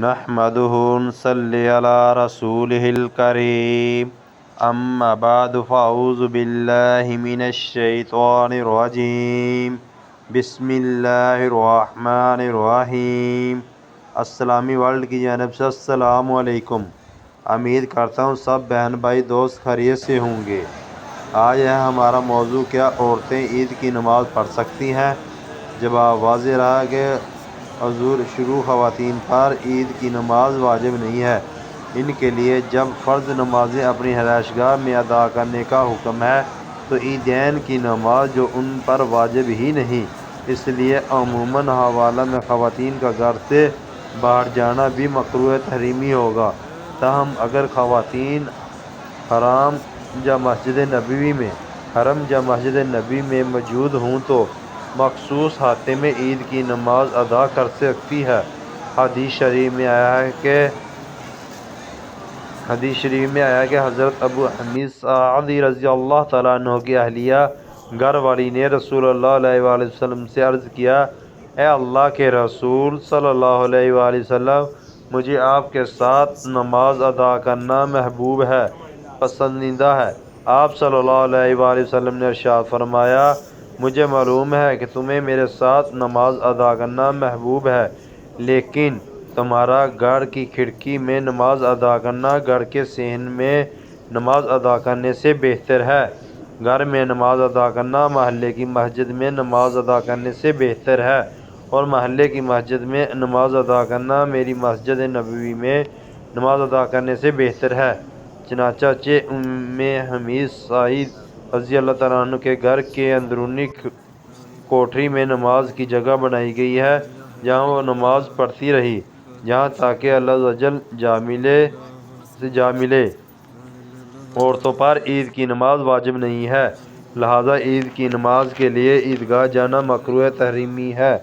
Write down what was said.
نحمده ونصلي على رسوله الكريم أما بعد فأعوذ بالله من الشيطان الرجيم بسم اللہ الرحمن الرحیم۔ اسلامی ورلڈ کی جانب سے السلام علیکم۔ امید کرتا ہوں سب بہن بھائی دوست خیریت سے ہوں گے۔ آج ہے ہمارا موضوع کیا عورتیں عید کی نماز پڑھ سکتی ہیں؟ جواب واضح رہا کہ حضور شروع خواتین پر عید کی نماز واجب نہیں ہے۔ ان کے لیے جب فرض نمازیں اپنی رہائش گاہ میں ادا کرنے کا حکم ہے تو عیدین کی نماز جو ان پر واجب ہی نہیں، اس لیے عموماً حوالہ میں خواتین کا گھر سے باہر جانا بھی مکروہ تحریمی ہوگا۔ تاہم اگر خواتین حرم یا مسجد نبوی میں موجود ہوں تو مخصوص احاطے میں عید کی نماز ادا کر سکتی ہے۔ حدیث شریف میں آیا ہے کہ حضرت ابو حمید ساعدی رضی اللہ تعالیٰ عنہ کی اہلیہ گھر والی نے رسول اللہ علیہ وآلہ وسلم سے عرض کیا، اے اللہ کے رسول صلی اللہ علیہ وآلہ وسلم، مجھے آپ کے ساتھ نماز ادا کرنا محبوب ہے، پسندیدہ ہے۔ آپ صلی اللہ علیہ وآلہ وسلم نے ارشاد فرمایا، مجھے معلوم ہے کہ تمہیں میرے ساتھ نماز ادا کرنا محبوب ہے، لیکن تمہارا گھر کی کھڑکی میں نماز ادا کرنا گھر کے صحن میں نماز ادا کرنے سے بہتر ہے۔ گھر میں نماز ادا کرنا محلے کی مسجد میں نماز ادا کرنے سے بہتر ہے، اور محلے کی مسجد میں نماز ادا کرنا میری مسجد نبوی میں نماز ادا کرنے سے بہتر ہے۔ چنانچہ ام حمید سعید رضی اللہ تعالیٰ عنہ کے گھر کے اندرونی کوٹری میں نماز کی جگہ بنائی گئی ہے جہاں وہ نماز پڑھتی رہی، یہاں تک کہ اللہ عز و جل جا ملے۔ عورتوں پر عید کی نماز واجب نہیں ہے، لہذا عید کی نماز کے لیے عیدگاہ جانا مکروہ تحریمی ہے۔